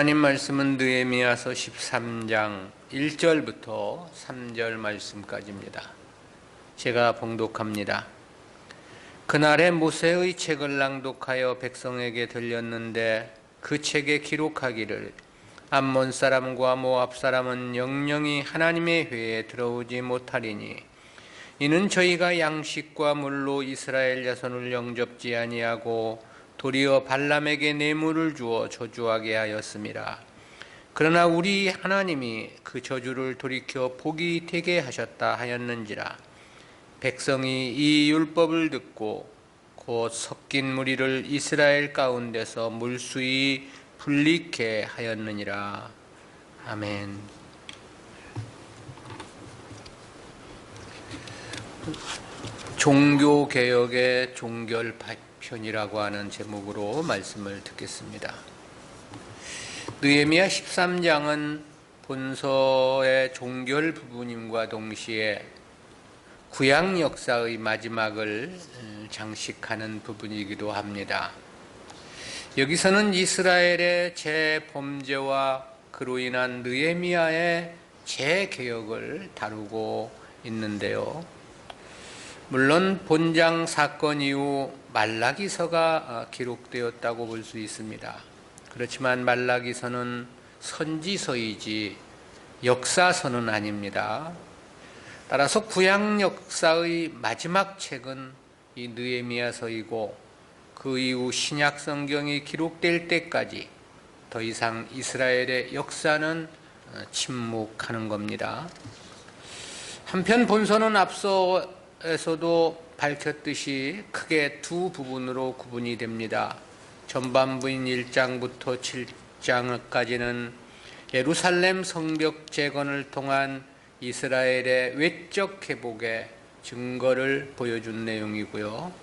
하나님 말씀은 느헤미야서 13장 1절부터 3절 말씀까지입니다. 제가 봉독합니다. 그날에 모세의 책을 낭독하여 백성에게 들렸는데 그 책에 기록하기를 암몬 사람과 모압 사람은 영영이 하나님의 회에 들어오지 못하리니 이는 저희가 양식과 물로 이스라엘 자손을 영접지 아니하고 도리어 발람에게 뇌물을 주어 저주하게 하였음이라. 그러나 우리 하나님이 그 저주를 돌이켜 복이 되게 하셨다 하였는지라. 백성이 이 율법을 듣고 곧 섞인 무리를 이스라엘 가운데서 물수히 분리케 하였느니라. 아멘. 종교개혁의 종결편이라고 하는 제목으로 말씀을 듣겠습니다. 느헤미야 13장은 본서의 종결 부분임과 동시에 구약 역사의 마지막을 장식하는 부분이기도 합니다. 여기서는 이스라엘의 재범죄와 그로 인한 느헤미야의 재개혁을 다루고 있는데요. 물론 본장 사건 이후 말라기서가 기록되었다고 볼 수 있습니다. 그렇지만 말라기서는 선지서이지 역사서는 아닙니다. 따라서 구약 역사의 마지막 책은 이 느헤미야서이고 그 이후 신약 성경이 기록될 때까지 더 이상 이스라엘의 역사는 침묵하는 겁니다. 한편 본서는 앞서에서도 밝혔듯이 크게 두 부분으로 구분이 됩니다. 전반부인 1장부터 7장까지는 예루살렘 성벽 재건을 통한 이스라엘의 외적 회복의 증거를 보여준 내용이고요.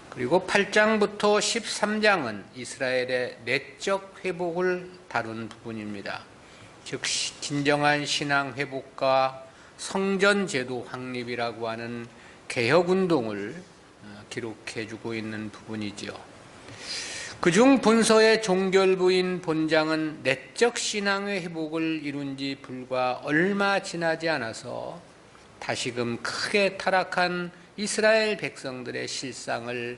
그리고 8장부터 13장은 이스라엘의 내적 회복을 다룬 부분입니다. 즉 진정한 신앙 회복과 성전 제도 확립이라고 하는 개혁운동을 기록해주고 있는 부분이지요. 그중 본서의 종결부인 본장은 내적 신앙의 회복을 이룬 지 불과 얼마 지나지 않아서 다시금 크게 타락한 이스라엘 백성들의 실상을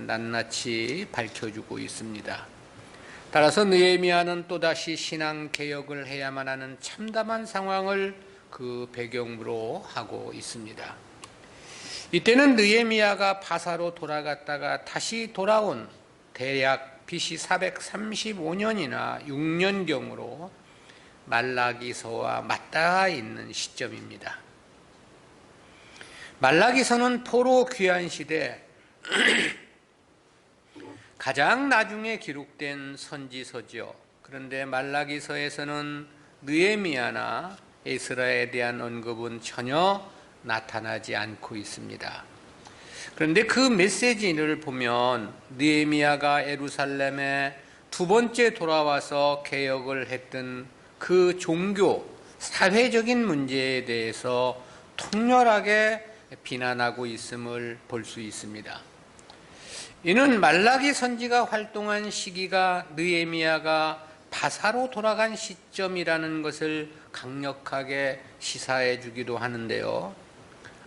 낱낱이 밝혀주고 있습니다. 따라서 느헤미야는 또다시 신앙 개혁을 해야만 하는 참담한 상황을 그 배경으로 하고 있습니다. 이때는 느헤미야가 바사로 돌아갔다가 다시 돌아온 대략 BC 435년이나 6년경으로 말라기서와 맞닿아 있는 시점입니다. 말라기서는 포로 귀환 시대 가장 나중에 기록된 선지서죠. 그런데 말라기서에서는 느헤미야나 에스라에 대한 언급은 전혀 나타나지 않고 있습니다. 그런데 그 메시지를 보면 느헤미야가 예루살렘에 두 번째 돌아와서 개혁을 했던 그 종교, 사회적인 문제에 대해서 통렬하게 비난하고 있음을 볼 수 있습니다. 이는 말라기 선지가 활동한 시기가 느헤미야가 바사로 돌아간 시점이라는 것을 강력하게 시사해 주기도 하는데요.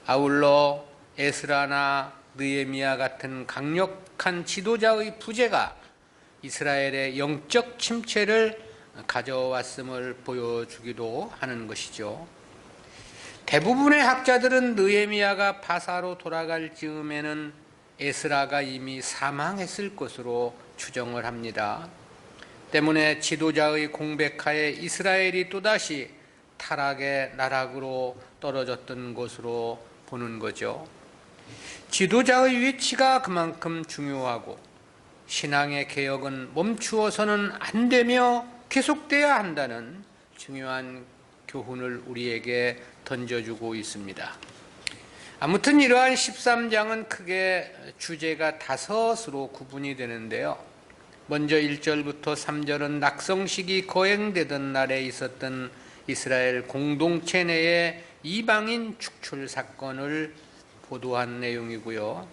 아울러 에스라나 느헤미야 같은 강력한 지도자의 부재가 이스라엘의 영적 침체를 가져왔음을 보여주기도 하는 것이죠. 대부분의 학자들은 느헤미야가 바사로 돌아갈 즈음에는 에스라가 이미 사망했을 것으로 추정을 합니다. 때문에 지도자의 공백하에 이스라엘이 또다시 타락의 나락으로 떨어졌던 것으로 보는 거죠. 지도자의 위치가 그만큼 중요하고 신앙의 개혁은 멈추어서는 안 되며 계속돼야 한다는 중요한 교훈을 우리에게 던져주고 있습니다. 아무튼 이러한 13장은 크게 주제가 5으로 구분이 되는데요. 먼저 1절부터 3절은 낙성식이 거행되던 날에 있었던 이스라엘 공동체 내의 이방인 축출 사건을 보도한 내용이고요.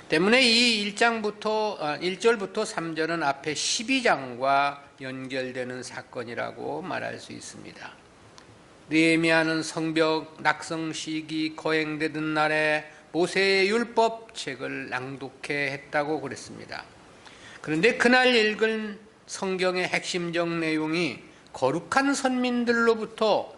때문에 이 1절부터 3절은 앞에 12장과 연결되는 사건이라고 말할 수 있습니다. 느헤미야는 성벽 낙성 시기 거행되던 날에 모세의 율법 책을 낭독해 했다고 그랬습니다. 그런데 그날 읽은 성경의 핵심적 내용이 거룩한 선민들로부터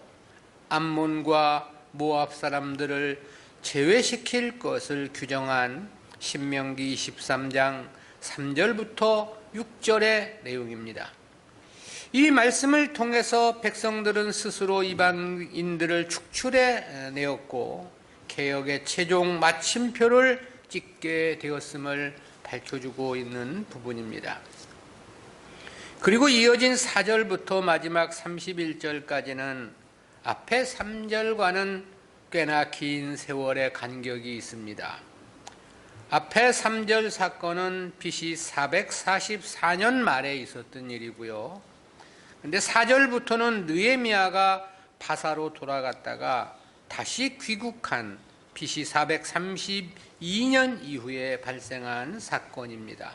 암몬과 모압 사람들을 제외시킬 것을 규정한 신명기 23장 3절부터 6절의 내용입니다. 이 말씀을 통해서 백성들은 스스로 이방인들을 축출해 내었고 개혁의 최종 마침표를 찍게 되었음을 밝혀주고 있는 부분입니다. 그리고 이어진 4절부터 마지막 31절까지는 앞에 3절과는 꽤나 긴 세월의 간격이 있습니다. 앞에 3절 사건은 BC 444년 말에 있었던 일이고요. 근데 4절부터는 느헤미야가 바사로 돌아갔다가 다시 귀국한 BC 432년 이후에 발생한 사건입니다.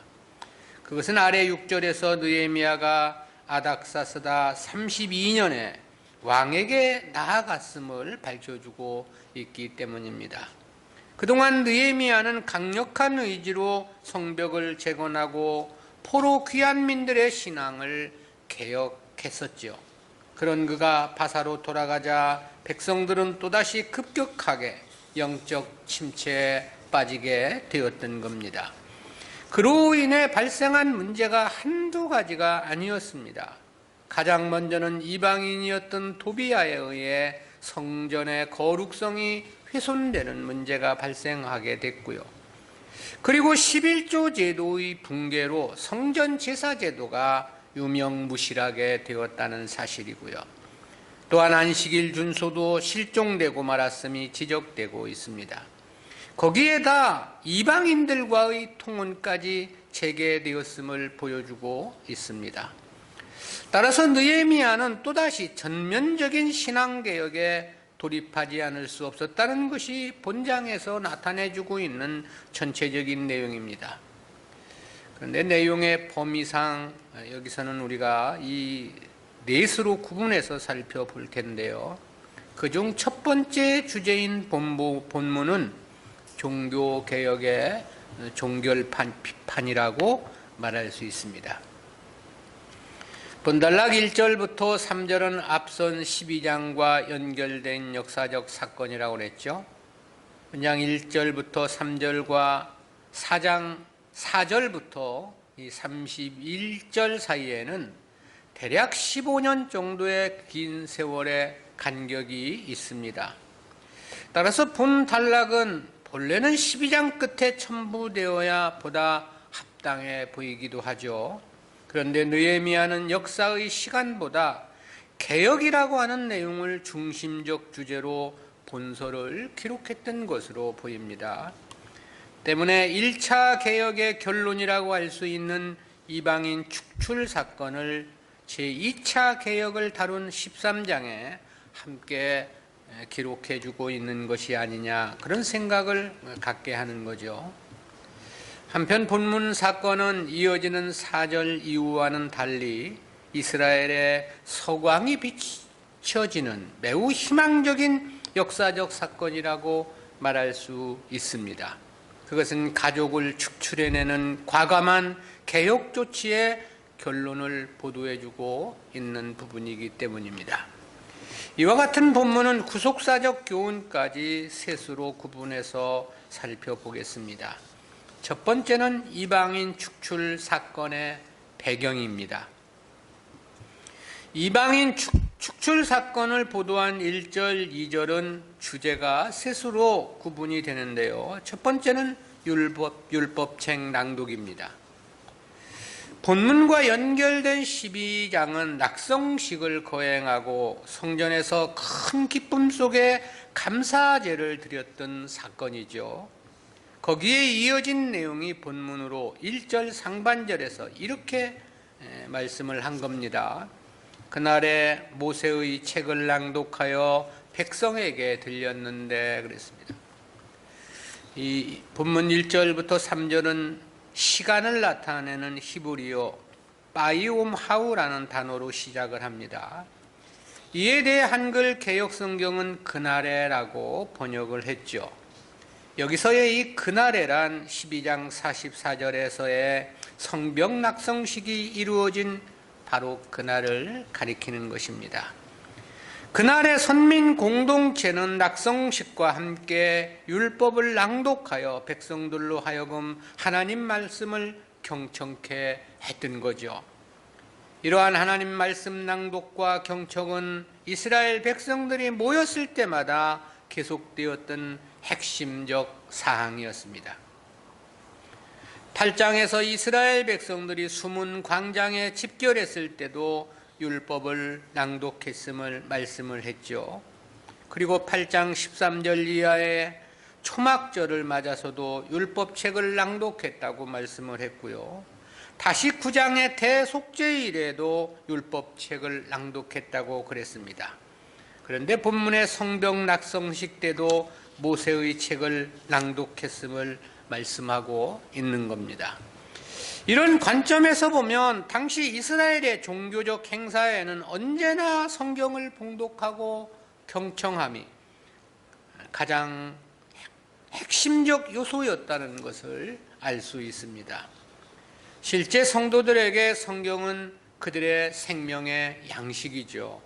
그것은 아래 6절에서 느헤미야가 아닥사스다 32년에 왕에게 나아갔음을 밝혀주고 있기 때문입니다. 그동안 느헤미야는 강력한 의지로 성벽을 재건하고 포로 귀환민들의 신앙을 개혁했었죠. 그런 그가 바사로 돌아가자 백성들은 또다시 급격하게 영적 침체에 빠지게 되었던 겁니다. 그로 인해 발생한 문제가 한두 가지가 아니었습니다. 가장 먼저는 이방인이었던 도비야에 의해 성전의 거룩성이 훼손되는 문제가 발생하게 됐고요. 그리고 11조 제도의 붕괴로 성전 제사 제도가 유명무실하게 되었다는 사실이고요. 또한 안식일 준수도 실종되고 말았음이 지적되고 있습니다. 거기에다 이방인들과의 통혼까지 재개되었음을 보여주고 있습니다. 따라서 느헤미야는 또다시 전면적인 신앙개혁에 돌입하지 않을 수 없었다는 것이 본장에서 나타내주고 있는 전체적인 내용입니다. 그런데 내용의 범위상 여기서는 우리가 이 넷으로 구분해서 살펴볼 텐데요. 그중 첫 번째 주제인 본문은 종교개혁의 종결판이라고 말할 수 있습니다. 본단락 1절부터 3절은 앞선 12장과 연결된 역사적 사건이라고 그랬죠. 본장 1절부터 3절과 4장 4절부터 이 31절 사이에는 대략 15년 정도의 긴 세월의 간격이 있습니다. 따라서 본 단락은 본래는 12장 끝에 첨부되어야 보다 합당해 보이기도 하죠. 그런데 느헤미야는 역사의 시간보다 개혁이라고 하는 내용을 중심적 주제로 본서를 기록했던 것으로 보입니다. 때문에 1차 개혁의 결론이라고 할 수 있는 이방인 축출 사건을 제2차 개혁을 다룬 13장에 함께 기록해주고 있는 것이 아니냐, 그런 생각을 갖게 하는 거죠. 한편 본문 사건은 이어지는 4절 이후와는 달리 이스라엘의 서광이 비춰지는 매우 희망적인 역사적 사건이라고 말할 수 있습니다. 그것은 가족을 축출해내는 과감한 개혁 조치의 결론을 보도해주고 있는 부분이기 때문입니다. 이와 같은 본문은 구속사적 교훈까지 셋으로 구분해서 살펴보겠습니다. 첫 번째는 이방인 축출 사건의 배경입니다. 이방인 축출 사건을 보도한 1절, 2절은 주제가 셋으로 구분이 되는데요. 첫 번째는 율법책 낭독입니다. 본문과 연결된 12장은 낙성식을 거행하고 성전에서 큰 기쁨 속에 감사제를 드렸던 사건이죠. 거기에 이어진 내용이 본문으로 1절 상반절에서 이렇게 말씀을 한 겁니다. 그날에 모세의 책을 낭독하여 백성에게 들렸는데 그랬습니다. 이 본문 1절부터 3절은 시간을 나타내는 히브리어 바이옴하우라는 단어로 시작을 합니다. 이에 대해 한글 개역성경은 그날에라고 번역을 했죠. 여기서의 이 그날에란 12장 44절에서의 성벽 낙성식이 이루어진 바로 그날을 가리키는 것입니다. 그날의 선민 공동체는 낙성식과 함께 율법을 낭독하여 백성들로 하여금 하나님 말씀을 경청케 했던 거죠. 이러한 하나님 말씀 낭독과 경청은 이스라엘 백성들이 모였을 때마다 계속되었던 핵심적 사항이었습니다. 8장에서 이스라엘 백성들이 숨은 광장에 집결했을 때도 율법을 낭독했음을 말씀을 했죠. 그리고 8장 13절 이하의 초막절을 맞아서도 율법책을 낭독했다고 말씀을 했고요. 다시 9장의 대속죄일에도 율법책을 낭독했다고 그랬습니다. 그런데 본문의 성벽 낙성식 때도 모세의 책을 낭독했음을 말씀하고 있는 겁니다. 이런 관점에서 보면 당시 이스라엘의 종교적 행사에는 언제나 성경을 봉독하고 경청함이 가장 핵심적 요소였다는 것을 알 수 있습니다. 실제 성도들에게 성경은 그들의 생명의 양식이죠.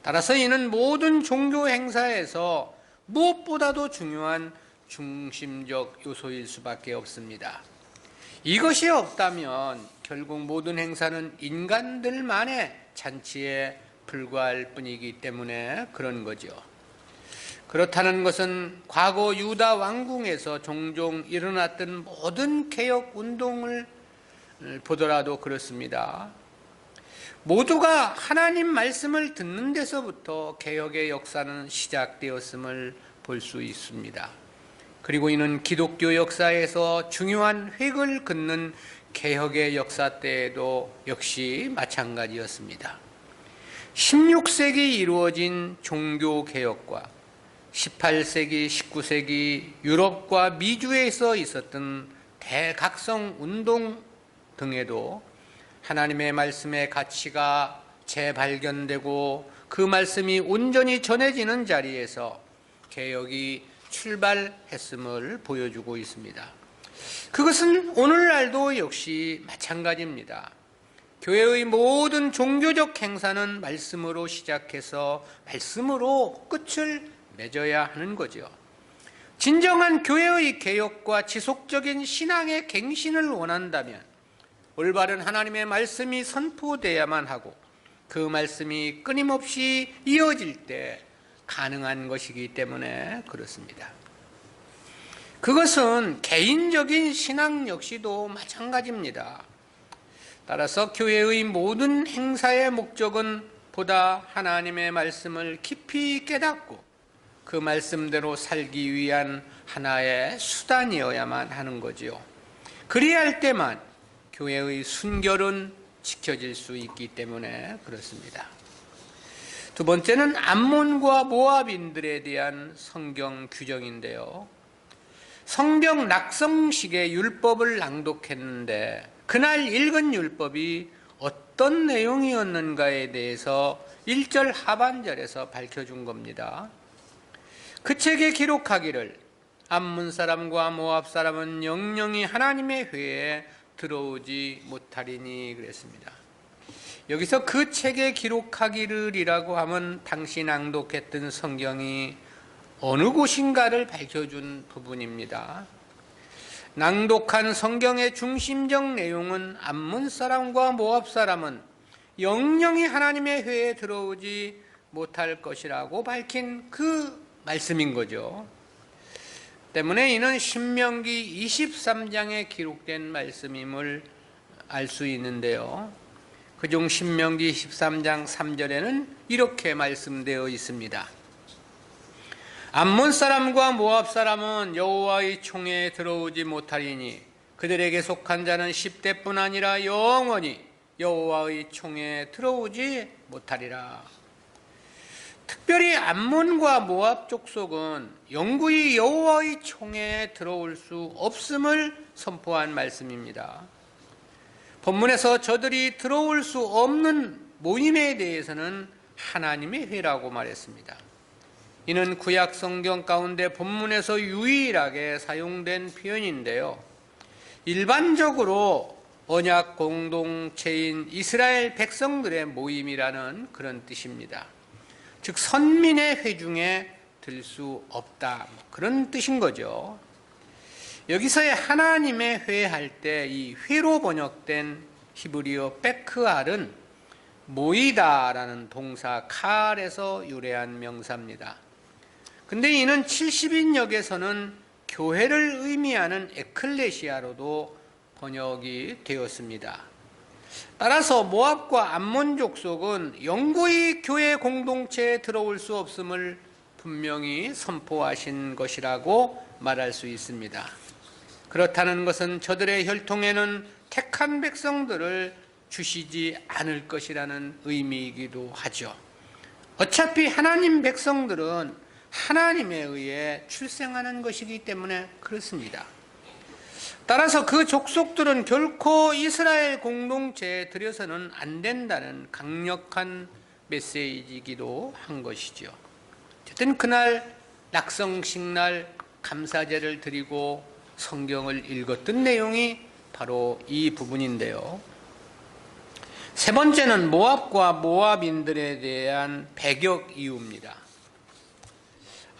따라서 이는 모든 종교 행사에서 무엇보다도 중요한 중심적 요소일 수밖에 없습니다. 이것이 없다면 결국 모든 행사는 인간들만의 잔치에 불과할 뿐이기 때문에 그런 거죠. 그렇다는 것은 과거 유다 왕궁에서 종종 일어났던 모든 개혁 운동을 보더라도 그렇습니다. 모두가 하나님 말씀을 듣는 데서부터 개혁의 역사는 시작되었음을 볼 수 있습니다. 그리고 이는 기독교 역사에서 중요한 획을 긋는 개혁의 역사 때에도 역시 마찬가지였습니다. 16세기 이루어진 종교개혁과 18세기, 19세기 유럽과 미주에서 있었던 대각성 운동 등에도 하나님의 말씀의 가치가 재발견되고 그 말씀이 온전히 전해지는 자리에서 개혁이 출발했음을 보여주고 있습니다. 그것은 오늘날도 역시 마찬가지입니다. 교회의 모든 종교적 행사는 말씀으로 시작해서 말씀으로 끝을 맺어야 하는 거죠. 진정한 교회의 개혁과 지속적인 신앙의 갱신을 원한다면 올바른 하나님의 말씀이 선포돼야만 하고 그 말씀이 끊임없이 이어질 때 가능한 것이기 때문에 그렇습니다. 그것은 개인적인 신앙 역시도 마찬가지입니다. 따라서 교회의 모든 행사의 목적은 보다 하나님의 말씀을 깊이 깨닫고 그 말씀대로 살기 위한 하나의 수단이어야만 하는 거지요. 그리할 때만 교회의 순결은 지켜질 수 있기 때문에 그렇습니다. 두 번째는 암몬과 모압인들에 대한 성경 규정인데요. 성벽 낙성식의 율법을 낭독했는데 그날 읽은 율법이 어떤 내용이었는가에 대해서 1절 하반절에서 밝혀준 겁니다. 그 책에 기록하기를 암몬 사람과 모압 사람은 영영이 하나님의 회에 들어오지 못하리니 그랬습니다. 여기서 그 책에 기록하기를이라고 하면 당시 낭독했던 성경이 어느 곳인가를 밝혀준 부분입니다. 낭독한 성경의 중심적 내용은 암몬 사람과 모압 사람은 영영이 하나님의 회에 들어오지 못할 것이라고 밝힌 그 말씀인 거죠. 때문에 이는 신명기 23장에 기록된 말씀임을 알 수 있는데요. 그중 신명기 13장 3절에는 이렇게 말씀되어 있습니다. 암몬 사람과 모압 사람은 여호와의 총회에 들어오지 못하리니 그들에게 속한 자는 10대뿐 아니라 영원히 여호와의 총회에 들어오지 못하리라. 특별히 특별히 암몬과 모압 족속은 영구히 여호와의 총회에 들어올 수 없음을 선포한 말씀입니다. 본문에서 저들이 들어올 수 없는 모임에 대해서는 하나님의 회라고 말했습니다. 이는 구약 성경 가운데 본문에서 유일하게 사용된 표현인데요. 일반적으로 언약 공동체인 이스라엘 백성들의 모임이라는 그런 뜻입니다. 즉 선민의 회중에 들 수 없다, 그런 뜻인 거죠. 여기서의 하나님의 회할 때 이 회로 번역된 히브리어 베크알은 모이다라는 동사 칼에서 유래한 명사입니다. 근데 이는 70인역에서는 교회를 의미하는 에클레시아로도 번역이 되었습니다. 따라서 모압과 암몬 족속은 영구히 교회 공동체에 들어올 수 없음을 분명히 선포하신 것이라고 말할 수 있습니다. 그렇다는 것은 저들의 혈통에는 택한 백성들을 주시지 않을 것이라는 의미이기도 하죠. 어차피 하나님 백성들은 하나님에 의해 출생하는 것이기 때문에 그렇습니다. 따라서 그 족속들은 결코 이스라엘 공동체에 들여서는 안 된다는 강력한 메시지이기도 한 것이죠. 어쨌든 그날 낙성식날 감사제를 드리고 성경을 읽었던 내용이 바로 이 부분인데요. 세 번째는 모압과 모압인들에 대한 배격 이유입니다.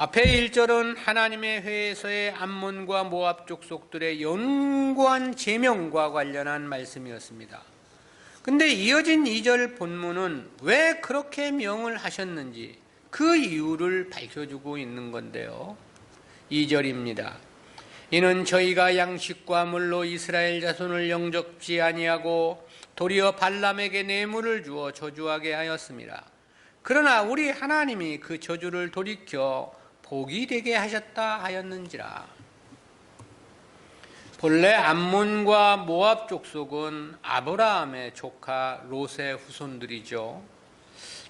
앞에 1절은 하나님의 회에서의 암몬과 모압 족속들의 연구한 제명과 관련한 말씀이었습니다. 근데 이어진 2절 본문은 왜 그렇게 명을 하셨는지 그 이유를 밝혀주고 있는 건데요. 2절입니다. 이는 저희가 양식과 물로 이스라엘 자손을 영접지 아니하고 도리어 발람에게 뇌물을 주어 저주하게 하였습니다. 그러나 우리 하나님이 그 저주를 돌이켜 복이 되게 하셨다 하였는지라. 본래 암몬과 모압 족속은 아브라함의 조카 롯의 후손들이죠.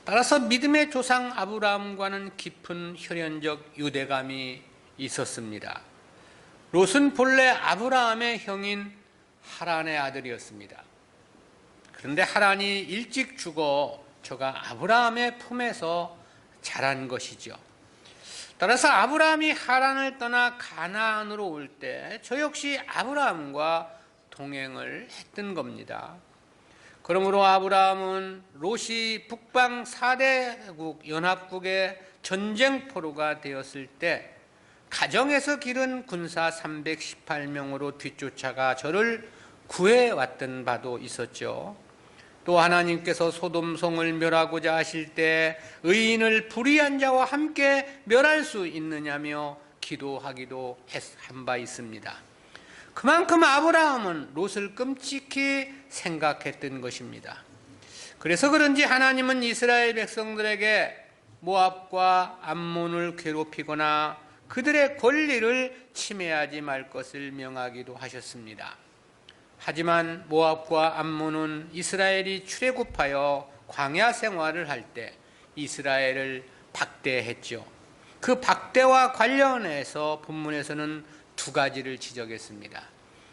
따라서 믿음의 조상 아브라함과는 깊은 혈연적 유대감이 있었습니다. 롯은 본래 아브라함의 형인 하란의 아들이었습니다. 그런데 하란이 일찍 죽어 저가 아브라함의 품에서 자란 것이죠. 따라서 아브라함이 하란을 떠나 가나안으로 올 때 저 역시 아브라함과 동행을 했던 겁니다. 그러므로 아브라함은 롯이 북방 4대국 연합국의 전쟁포로가 되었을 때 가정에서 기른 군사 318명으로 뒤쫓아가 저를 구해왔던 바도 있었죠. 또 하나님께서 소돔성을 멸하고자 하실 때 의인을 불의한 자와 함께 멸할 수 있느냐며 기도하기도 한 바 있습니다. 그만큼 아브라함은 롯을 끔찍히 생각했던 것입니다. 그래서 그런지 하나님은 이스라엘 백성들에게 모압과 암몬을 괴롭히거나 그들의 권리를 침해하지 말 것을 명하기도 하셨습니다. 하지만 모압과 암몬은 이스라엘이 출애굽하여 광야 생활을 할 때 이스라엘을 박대했죠. 그 박대와 관련해서 본문에서는 두 가지를 지적했습니다.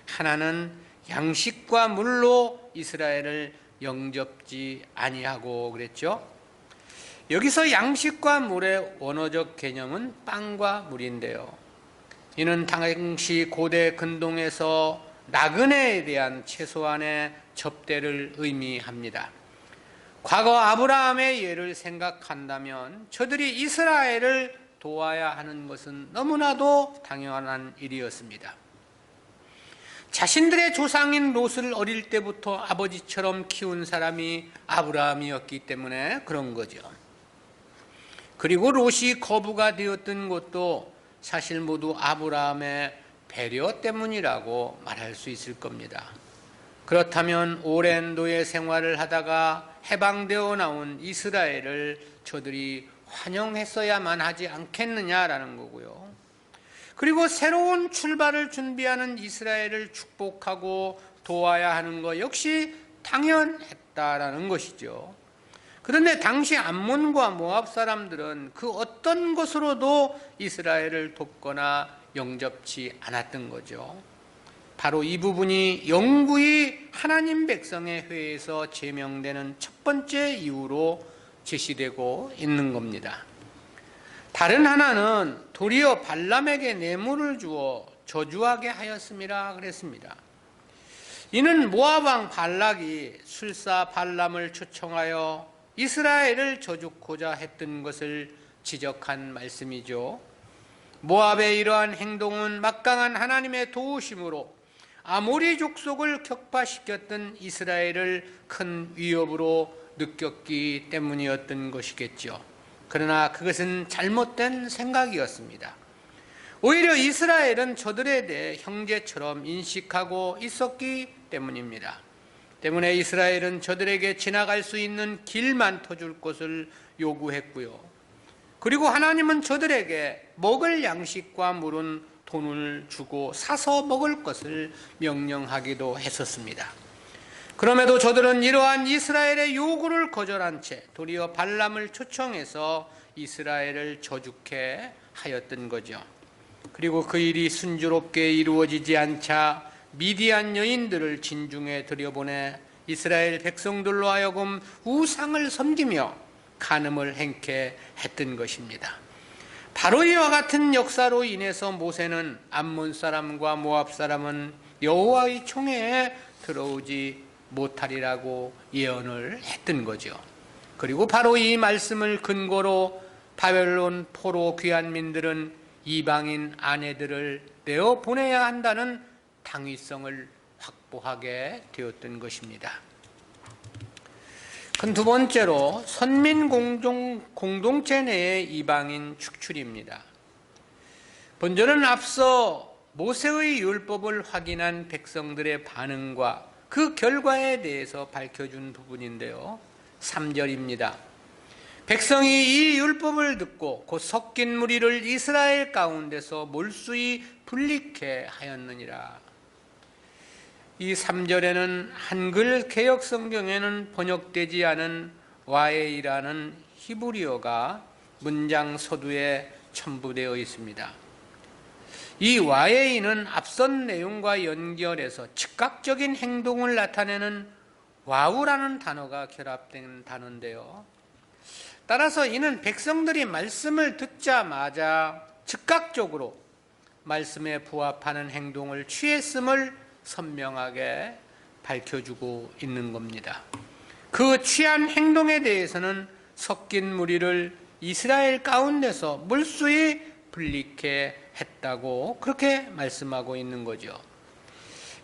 하나는 양식과 물로 이스라엘을 영접지 아니하고 그랬죠. 여기서 양식과 물의 원어적 개념은 빵과 물인데요. 이는 당시 고대 근동에서 나그네에 대한 최소한의 접대를 의미합니다. 과거 아브라함의 예를 생각한다면 저들이 이스라엘을 도와야 하는 것은 너무나도 당연한 일이었습니다. 자신들의 조상인 롯을 어릴 때부터 아버지처럼 키운 사람이 아브라함이었기 때문에 그런 거죠. 그리고 롯이 거부가 되었던 것도 사실 모두 아브라함의 배려 때문이라고 말할 수 있을 겁니다. 그렇다면 오랜 노예 생활을 하다가 해방되어 나온 이스라엘을 저들이 환영했어야만 하지 않겠느냐라는 거고요. 그리고 새로운 출발을 준비하는 이스라엘을 축복하고 도와야 하는 것 역시 당연했다라는 것이죠. 그런데 당시 암몬과 모압 사람들은 그 어떤 것으로도 이스라엘을 돕거나 영접치 않았던 거죠. 바로 이 부분이 영구히 하나님 백성의 회에서 제명되는 첫 번째 이유로 제시되고 있는 겁니다. 다른 하나는 도리어 발람에게 뇌물을 주어 저주하게 하였음이라 그랬습니다. 이는 모압 왕 발락이 술사 발람을 초청하여 이스라엘을 저주고자 했던 것을 지적한 말씀이죠. 모압의 이러한 행동은 막강한 하나님의 도우심으로 아모리 족속을 격파시켰던 이스라엘을 큰 위협으로 느꼈기 때문이었던 것이겠죠. 그러나 그것은 잘못된 생각이었습니다. 오히려 이스라엘은 저들에 대해 형제처럼 인식하고 있었기 때문입니다. 때문에 이스라엘은 저들에게 지나갈 수 있는 길만 터줄 것을 요구했고요. 그리고 하나님은 저들에게 먹을 양식과 물은 돈을 주고 사서 먹을 것을 명령하기도 했었습니다. 그럼에도 저들은 이러한 이스라엘의 요구를 거절한 채 도리어 발람을 초청해서 이스라엘을 저주케 하였던 거죠. 그리고 그 일이 순조롭게 이루어지지 않자 미디안 여인들을 진중에 들여보내 이스라엘 백성들로 하여금 우상을 섬기며 간음을 행케 했던 것입니다. 바로 이와 같은 역사로 인해서 모세는 암몬 사람과 모압 사람은 여호와의 총회에 들어오지 못하리라고 예언을 했던 거죠. 그리고 바로 이 말씀을 근거로 바벨론 포로 귀환민들은 이방인 아내들을 내어 보내야 한다는 당위성을 확보하게 되었던 것입니다. 두 번째로 선민 공동체 내의 이방인 축출입니다. 본절은 앞서 모세의 율법을 확인한 백성들의 반응과 그 결과에 대해서 밝혀준 부분인데요. 3절입니다. 백성이 이 율법을 듣고 곧 섞인 무리를 이스라엘 가운데서 몰수히 분리케 하였느니라. 이 3절에는 한글 개역 성경에는 번역되지 않은 와에이라는 히브리어가 문장 서두에 첨부되어 있습니다. 이 와에이는 앞선 내용과 연결해서 즉각적인 행동을 나타내는 와우라는 단어가 결합된 단어인데요. 따라서 이는 백성들이 말씀을 듣자마자 즉각적으로 말씀에 부합하는 행동을 취했음을 선명하게 밝혀주고 있는 겁니다. 그 취한 행동에 대해서는 섞인 무리를 이스라엘 가운데서 물수히 분리케 했다고 그렇게 말씀하고 있는 거죠.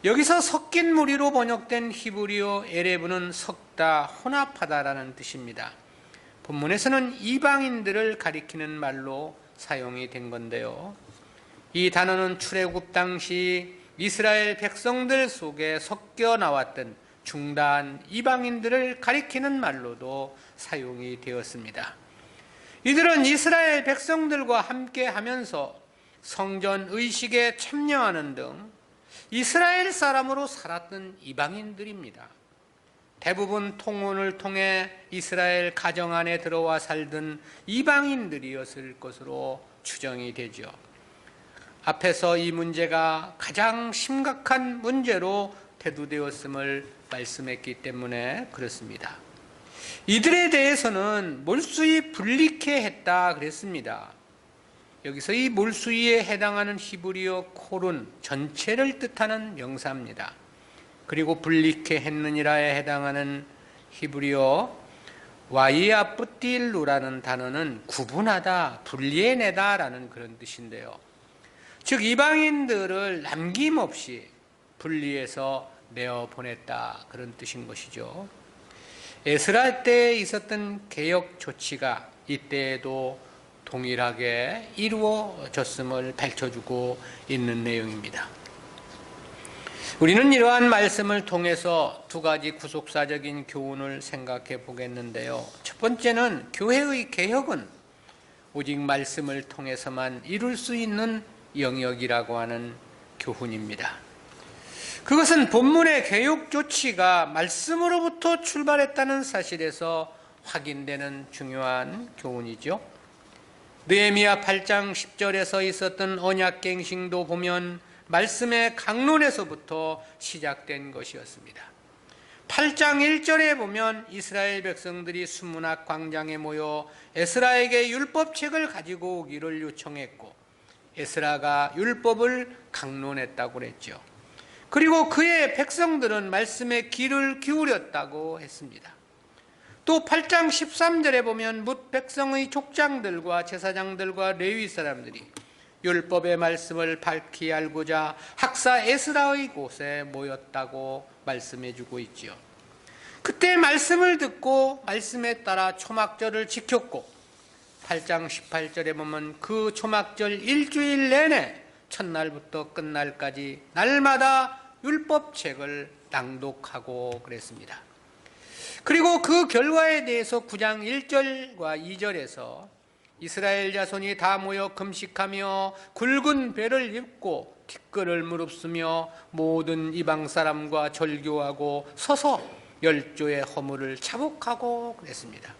여기서 섞인 무리로 번역된 히브리어 에레브는 섞다, 혼합하다라는 뜻입니다. 본문에서는 이방인들을 가리키는 말로 사용이 된 건데요. 이 단어는 출애굽 당시 이스라엘 백성들 속에 섞여 나왔던 중다한 이방인들을 가리키는 말로도 사용이 되었습니다. 이들은 이스라엘 백성들과 함께 하면서 성전 의식에 참여하는 등 이스라엘 사람으로 살았던 이방인들입니다. 대부분 통혼을 통해 이스라엘 가정 안에 들어와 살던 이방인들이었을 것으로 추정이 되죠. 앞에서 이 문제가 가장 심각한 문제로 대두되었음을 말씀했기 때문에 그렇습니다. 이들에 대해서는 몰수히 분리케 했다 그랬습니다. 여기서 이 몰수히에 해당하는 히브리어 콜은 전체를 뜻하는 명사입니다. 그리고 분리케 했느니라에 해당하는 히브리어 와이아프틸루라는 단어는 구분하다, 분리해내다 라는 그런 뜻인데요. 즉 이방인들을 남김없이 분리해서 내어보냈다 그런 뜻인 것이죠. 에스라 때에 있었던 개혁 조치가 이때에도 동일하게 이루어졌음을 밝혀주고 있는 내용입니다. 우리는 이러한 말씀을 통해서 두 가지 구속사적인 교훈을 생각해 보겠는데요. 첫 번째는 교회의 개혁은 오직 말씀을 통해서만 이룰 수 있는 영역이라고 하는 교훈입니다. 그것은 본문의 개혁 조치가 말씀으로부터 출발했다는 사실에서 확인되는 중요한 교훈이죠. 느헤미야 8장 10절에서 있었던 언약갱신도 보면 말씀의 강론에서부터 시작된 것이었습니다. 8장 1절에 보면 이스라엘 백성들이 수문학 광장에 모여 에스라에게 율법책을 가지고 오기를 요청했고 에스라가 율법을 강론했다고 그랬죠. 그리고 그의 백성들은 말씀에 귀를 기울였다고 했습니다. 또 8장 13절에 보면 뭇 백성의 족장들과 제사장들과 레위 사람들이 율법의 말씀을 밝히 알고자 학사 에스라의 곳에 모였다고 말씀해주고 있지요. 그때 말씀을 듣고 말씀에 따라 초막절을 지켰고 8장 18절에 보면 그 초막절 일주일 내내 첫날부터 끝날까지 날마다 율법책을 낭독하고 그랬습니다. 그리고 그 결과에 대해서 9장 1절과 2절에서 이스라엘 자손이 다 모여 금식하며 굵은 베를 입고 티끌을 무릅쓰며 모든 이방 사람과 절교하고 서서 열조의 허물을 자복하고 그랬습니다.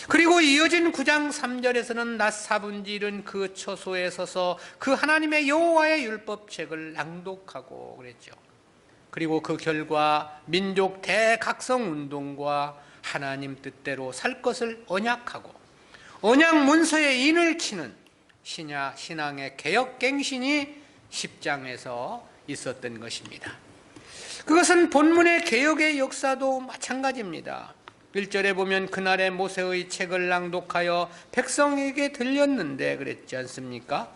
그리고 이어진 9장 3절에서는 낮 4분지1은 그 처소에 서서 그 하나님의 여호와의 율법책을 낭독하고 그랬죠. 그리고 그 결과 민족 대각성 운동과 하나님 뜻대로 살 것을 언약하고 언약 문서에 인을 치는 신앙의 개혁갱신이 10장에서 있었던 것입니다. 그것은 본문의 개혁의 역사도 마찬가지입니다. 1절에 보면 그날에 모세의 책을 낭독하여 백성에게 들렸는데 그랬지 않습니까?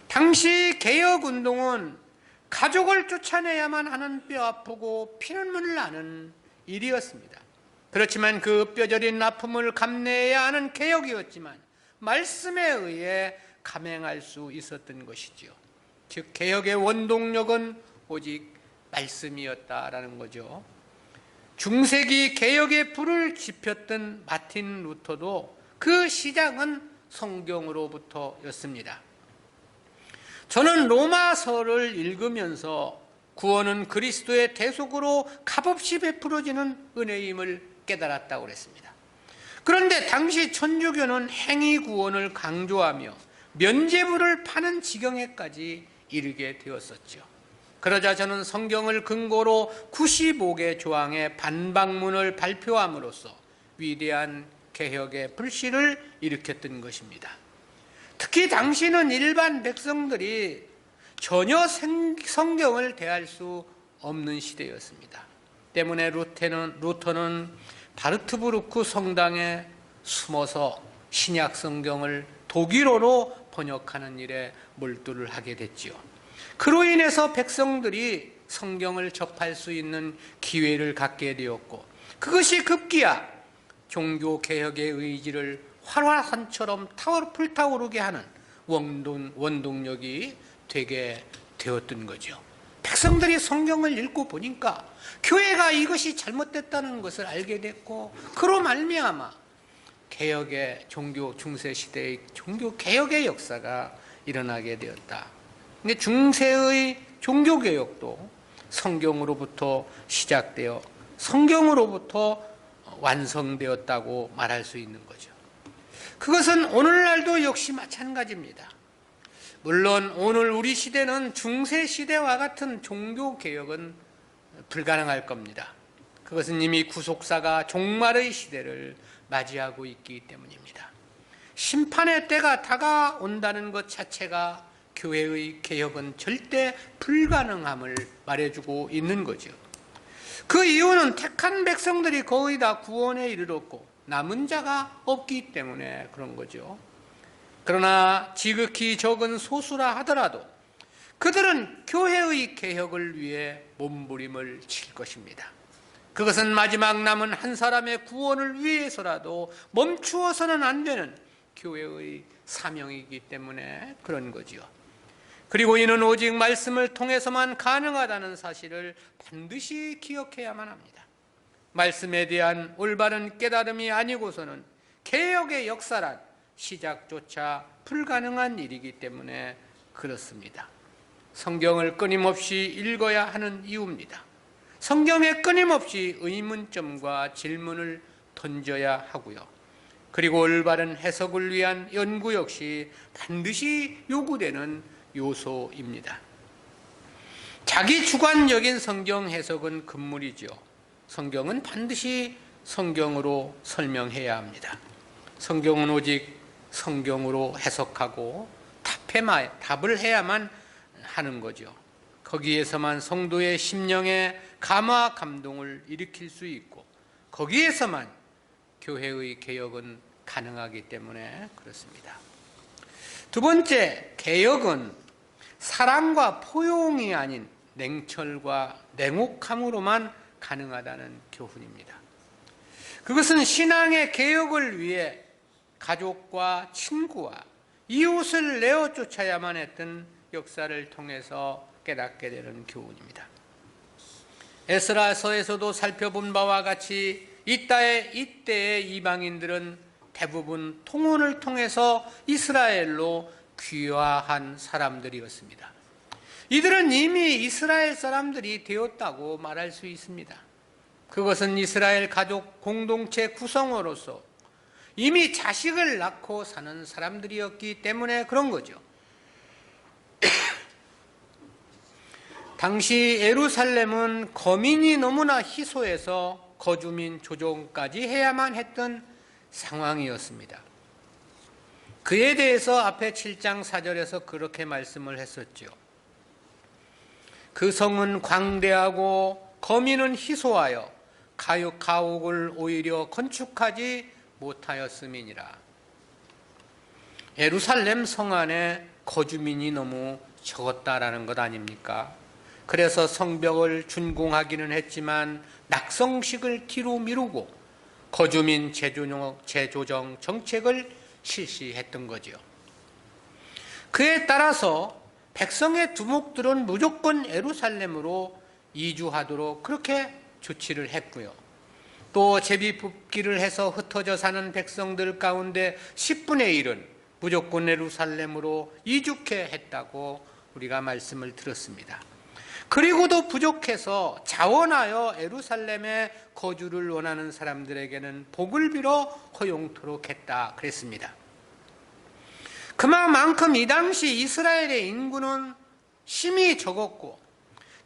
당시 개혁운동은 가족을 쫓아내야만 하는 뼈아프고 피눈물 나는 일이었습니다. 그렇지만 그 뼈저린 아픔을 감내해야 하는 개혁이었지만 말씀에 의해 감행할 수 있었던 것이지요. 즉 개혁의 원동력은 오직 말씀이었다라는 거죠. 중세기 개혁의 불을 지폈던 마틴 루터도 그 시작은 성경으로부터였습니다. 저는 로마서를 읽으면서 구원은 그리스도의 대속으로 값없이 베풀어지는 은혜임을 깨달았다고 그랬습니다. 그런데 당시 천주교는 행위 구원을 강조하며 면죄부를 파는 지경에까지 이르게 되었었죠. 그러자 저는 성경을 근거로 95개 조항의 반박문을 발표함으로써 위대한 개혁의 불씨를 일으켰던 것입니다. 특히 당시는 일반 백성들이 전혀 성경을 대할 수 없는 시대였습니다. 때문에 루터는 바르트부르크 성당에 숨어서 신약 성경을 독일어로 번역하는 일에 몰두를 하게 됐지요. 그로 인해서 백성들이 성경을 접할 수 있는 기회를 갖게 되었고 그것이 급기야 종교개혁의 의지를 활화산처럼 불타오르게 하는 원동력이 되게 되었던 거죠. 백성들이 성경을 읽고 보니까 교회가 이것이 잘못됐다는 것을 알게 됐고 그로 말미암아 개혁의 중세시대의 종교개혁의 역사가 일어나게 되었다. 근데 중세의 종교개혁도 성경으로부터 시작되어 성경으로부터 완성되었다고 말할 수 있는 거죠. 그것은 오늘날도 역시 마찬가지입니다. 물론 오늘 우리 시대는 중세시대와 같은 종교개혁은 불가능할 겁니다. 그것은 이미 구속사가 종말의 시대를 맞이하고 있기 때문입니다. 심판의 때가 다가온다는 것 자체가 교회의 개혁은 절대 불가능함을 말해주고 있는 거죠. 그 이유는 택한 백성들이 거의 다 구원에 이르렀고 남은 자가 없기 때문에 그런 거죠. 그러나 지극히 적은 소수라 하더라도 그들은 교회의 개혁을 위해 몸부림을 칠 것입니다. 그것은 마지막 남은 한 사람의 구원을 위해서라도 멈추어서는 안 되는 교회의 사명이기 때문에 그런 거지요. 그리고 이는 오직 말씀을 통해서만 가능하다는 사실을 반드시 기억해야만 합니다. 말씀에 대한 올바른 깨달음이 아니고서는 개혁의 역사란 시작조차 불가능한 일이기 때문에 그렇습니다. 성경을 끊임없이 읽어야 하는 이유입니다. 성경에 끊임없이 의문점과 질문을 던져야 하고요. 그리고 올바른 해석을 위한 연구 역시 반드시 요구되는 요소입니다. 자기 주관적인 성경 해석은 금물이죠. 성경은 반드시 성경으로 설명해야 합니다. 성경은 오직 성경으로 해석하고 답을 해야만 하는 거죠. 거기에서만 성도의 심령에 감화 감동을 일으킬 수 있고 거기에서만 교회의 개혁은 가능하기 때문에 그렇습니다. 두 번째, 개혁은 사랑과 포용이 아닌 냉철과 냉혹함으로만 가능하다는 교훈입니다. 그것은 신앙의 개혁을 위해 가족과 친구와 이웃을 내어 쫓아야만 했던 역사를 통해서 깨닫게 되는 교훈입니다. 에스라서에서도 살펴본 바와 같이 이때의 이방인들은 대부분 통혼을 통해서 이스라엘로 귀화한 사람들이었습니다. 이들은 이미 이스라엘 사람들이 되었다고 말할 수 있습니다. 그것은 이스라엘 가족 공동체 구성원으로서 이미 자식을 낳고 사는 사람들이었기 때문에 그런 거죠. 당시 예루살렘은 거민이 너무나 희소해서 거주민 조정까지 해야만 했던 상황이었습니다. 그에 대해서 앞에 7장 4절에서 그렇게 말씀을 했었죠. 그 성은 광대하고 거민은 희소하여 가옥을 오히려 건축하지 못하였음이니라. 예루살렘 성 안에 거주민이 너무 적었다라는 것 아닙니까? 그래서 성벽을 준공하기는 했지만 낙성식을 뒤로 미루고 거주민 재조정 정책을 실시했던 거죠. 그에 따라서 백성의 두목들은 무조건 예루살렘으로 이주하도록 그렇게 조치를 했고요. 또 제비 뽑기를 해서 흩어져 사는 백성들 가운데 10분의 1은 무조건 예루살렘으로 이주케 했다고 우리가 말씀을 들었습니다. 그리고도 부족해서 자원하여 예루살렘에 거주를 원하는 사람들에게는 복을 빌어 허용토록 했다 그랬습니다. 그만큼 이 당시 이스라엘의 인구는 심히 적었고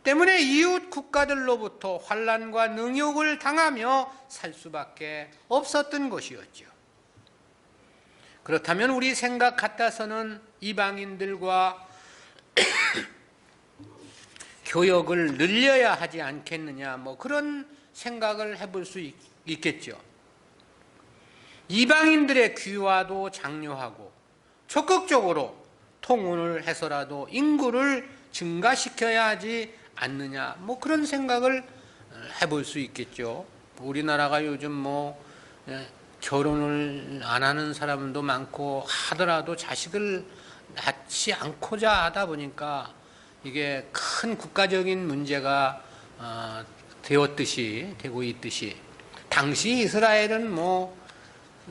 때문에 이웃 국가들로부터 환난과 능욕을 당하며 살 수밖에 없었던 것이었죠. 그렇다면 우리 생각 같아서는 이방인들과 교역을 늘려야 하지 않겠느냐, 그런 생각을 해볼 수 있겠죠. 이방인들의 귀화도 장려하고 적극적으로 통혼을 해서라도 인구를 증가시켜야 하지 않느냐, 그런 생각을 해볼 수 있겠죠. 우리나라가 요즘 결혼을 안 하는 사람도 많고 하더라도 자식을 낳지 않고자 하다 보니까 이게 큰 국가적인 문제가 되고 있듯이 당시 이스라엘은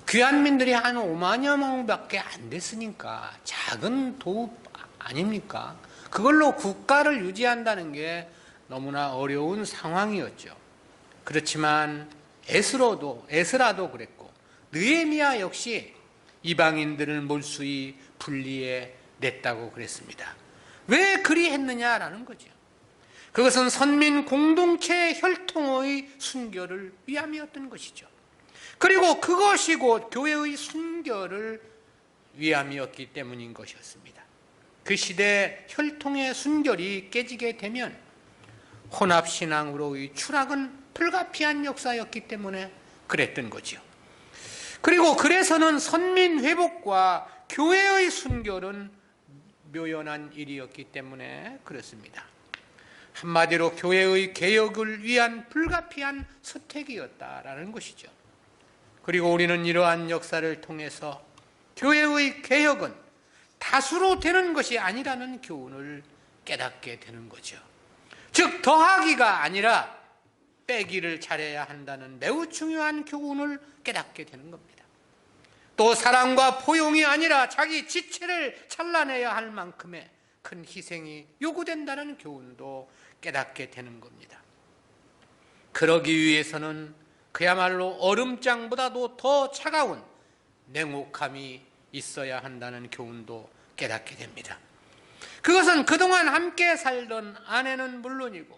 귀환민들이 한 5만여 명밖에 안 됐으니까 작은 도읍 아닙니까? 그걸로 국가를 유지한다는 게 너무나 어려운 상황이었죠. 그렇지만 에스라도 그랬고 느헤미야 역시 이방인들을 몰수히 분리해 냈다고 그랬습니다. 왜 그리 했느냐라는 거죠. 그것은 선민 공동체의 혈통의 순결을 위함이었던 것이죠. 그리고 그것이 곧 교회의 순결을 위함이었기 때문인 것이었습니다. 그 시대 혈통의 순결이 깨지게 되면 혼합신앙으로의 추락은 불가피한 역사였기 때문에 그랬던 거죠. 그리고 그래서는 선민 회복과 교회의 순결은 묘연한 일이었기 때문에 그렇습니다. 한마디로 교회의 개혁을 위한 불가피한 선택이었다라는 것이죠. 그리고 우리는 이러한 역사를 통해서 교회의 개혁은 다수로 되는 것이 아니라는 교훈을 깨닫게 되는 거죠. 즉 더하기가 아니라 빼기를 잘해야 한다는 매우 중요한 교훈을 깨닫게 되는 겁니다. 또 사랑과 포용이 아니라 자기 지체를 잘라내야 할 만큼의 큰 희생이 요구된다는 교훈도 깨닫게 되는 겁니다. 그러기 위해서는 그야말로 얼음장보다도 더 차가운 냉혹함이 있어야 한다는 교훈도 깨닫게 됩니다. 그것은 그동안 함께 살던 아내는 물론이고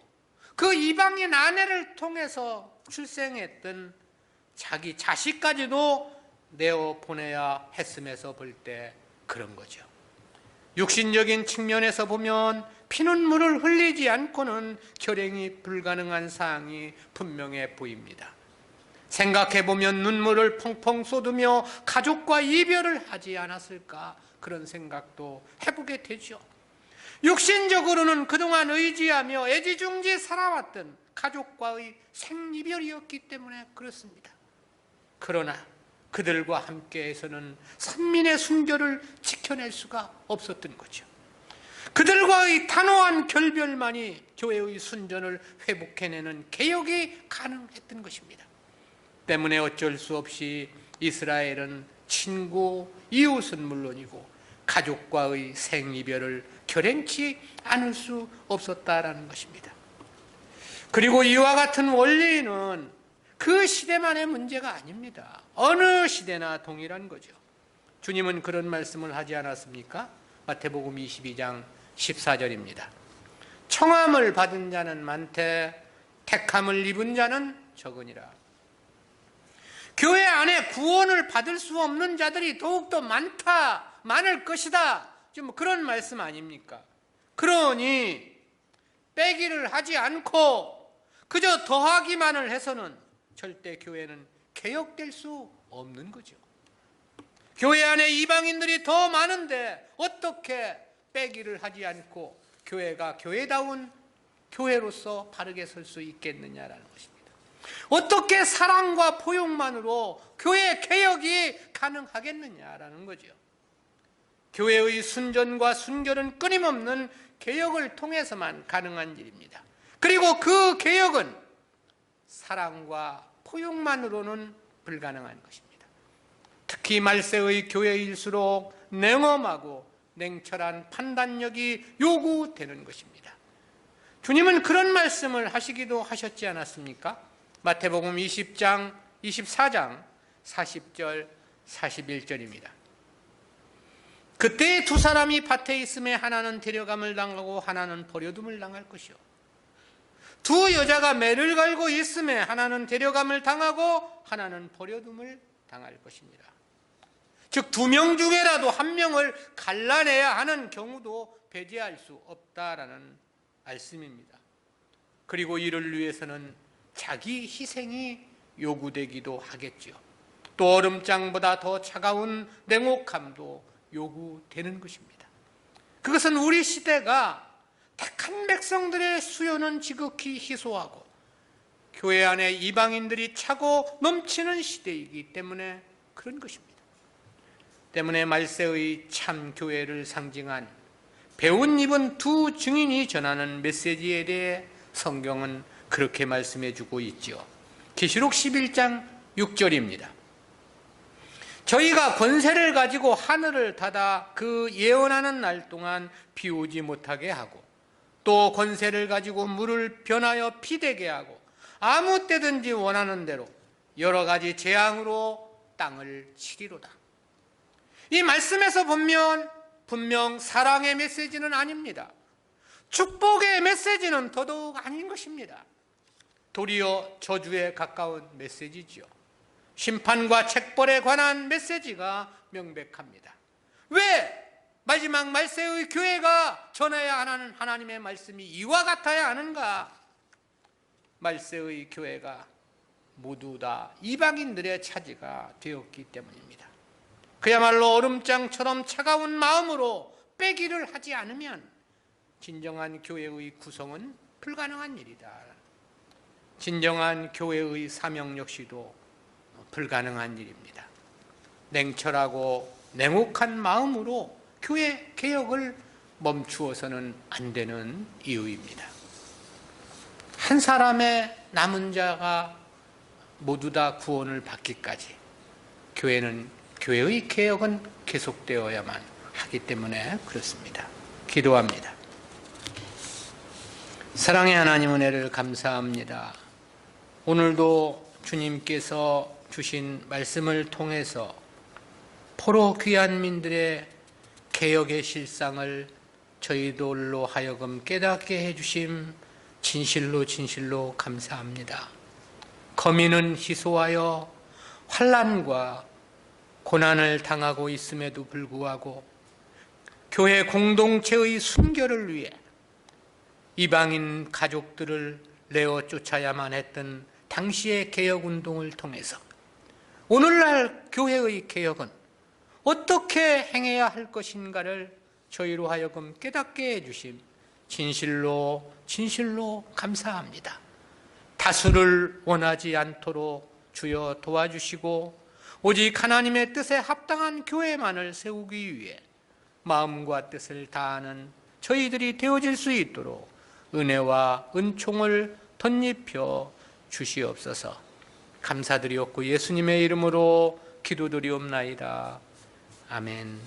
그 이방인 아내를 통해서 출생했던 자기 자식까지도 내어 보내야 했음에서 볼 때 그런 거죠. 육신적인 측면에서 보면 피눈물을 흘리지 않고는 결행이 불가능한 사항이 분명해 보입니다. 생각해보면 눈물을 펑펑 쏟으며 가족과 이별을 하지 않았을까 그런 생각도 해보게 되죠. 육신적으로는 그동안 의지하며 애지중지 살아왔던 가족과의 생이별이었기 때문에 그렇습니다. 그러나 그들과 함께해서는 선민의 순결을 지켜낼 수가 없었던 거죠. 그들과의 단호한 결별만이 교회의 순전을 회복해내는 개혁이 가능했던 것입니다. 때문에 어쩔 수 없이 이스라엘은 친구, 이웃은 물론이고 가족과의 생이별을 결행치 않을 수 없었다라는 것입니다. 그리고 이와 같은 원리는 그 시대만의 문제가 아닙니다. 어느 시대나 동일한 거죠. 주님은 그런 말씀을 하지 않았습니까? 마태복음 22장 14절입니다. 청함을 받은 자는 많되 택함을 입은 자는 적으니라. 교회 안에 구원을 받을 수 없는 자들이 더욱더 많을 것이다. 좀 그런 말씀 아닙니까? 그러니 빼기를 하지 않고 그저 더하기만을 해서는 절대 교회는 개혁될 수 없는 거죠. 교회 안에 이방인들이 더 많은데 어떻게 빼기를 하지 않고 교회가 교회다운 교회로서 바르게 설 수 있겠느냐라는 것입니다. 어떻게 사랑과 포용만으로 교회 개혁이 가능하겠느냐라는 거죠. 교회의 순전과 순결은 끊임없는 개혁을 통해서만 가능한 일입니다. 그리고 그 개혁은 사랑과 포용만으로는 불가능한 것입니다. 특히 말세의 교회일수록 냉엄하고 냉철한 판단력이 요구되는 것입니다. 주님은 그런 말씀을 하시기도 하셨지 않았습니까? 마태복음 24장 40절 41절입니다. 그때 두 사람이 밭에 있음에 하나는 데려감을 당하고 하나는 버려둠을 당할 것이요. 두 여자가 매를 갈고 있음에 하나는 데려감을 당하고 하나는 버려둠을 당할 것이니라. 즉 두 명 중에라도 한 명을 갈라내야 하는 경우도 배제할 수 없다라는 말씀입니다. 그리고 이를 위해서는 자기 희생이 요구되기도 하겠죠. 또 얼음장보다 더 차가운 냉혹함도 요구되는 것입니다. 그것은 우리 시대가 택한 백성들의 수요는 지극히 희소하고 교회 안에 이방인들이 차고 넘치는 시대이기 때문에 그런 것입니다. 때문에 말세의 참 교회를 상징한 배운 입은 두 증인이 전하는 메시지에 대해 성경은 그렇게 말씀해 주고 있지요. 계시록 11장 6절입니다. 저희가 권세를 가지고 하늘을 닫아 그 예언하는 날 동안 비 오지 못하게 하고 또 권세를 가지고 물을 변하여 피되게 하고 아무 때든지 원하는 대로 여러 가지 재앙으로 땅을 치리로다. 이 말씀에서 보면 분명 사랑의 메시지는 아닙니다. 축복의 메시지는 더더욱 아닌 것입니다. 도리어 저주에 가까운 메시지지요. 심판과 책벌에 관한 메시지가 명백합니다. 왜 마지막 말세의 교회가 전해야 하는 하나님의 말씀이 이와 같아야 하는가? 말세의 교회가 모두 다 이방인들의 차지가 되었기 때문입니다. 그야말로 얼음장처럼 차가운 마음으로 빼기를 하지 않으면 진정한 교회의 구성은 불가능한 일이다. 진정한 교회의 사명 역시도 불가능한 일입니다. 냉철하고 냉혹한 마음으로 교회 개혁을 멈추어서는 안 되는 이유입니다. 한 사람의 남은 자가 모두 다 구원을 받기까지 교회의 개혁은 계속되어야만 하기 때문에 그렇습니다. 기도합니다. 사랑의 하나님 은혜를 감사합니다. 오늘도 주님께서 주신 말씀을 통해서 포로 귀한 민들의 개혁의 실상을 저희들로 하여금 깨닫게 해주심 진실로 감사합니다. 거민은 희소하여 환난과 고난을 당하고 있음에도 불구하고 교회 공동체의 순결을 위해 이방인 가족들을 내어 쫓아야만 했던 당시의 개혁운동을 통해서 오늘날 교회의 개혁은 어떻게 행해야 할 것인가를 저희로 하여금 깨닫게 해주심 진실로 감사합니다. 다수를 원하지 않도록 주여 도와주시고 오직 하나님의 뜻에 합당한 교회만을 세우기 위해 마음과 뜻을 다하는 저희들이 되어질 수 있도록 은혜와 은총을 덧입혀 주시옵소서. 감사드리옵고 예수님의 이름으로 기도드리옵나이다. 아멘.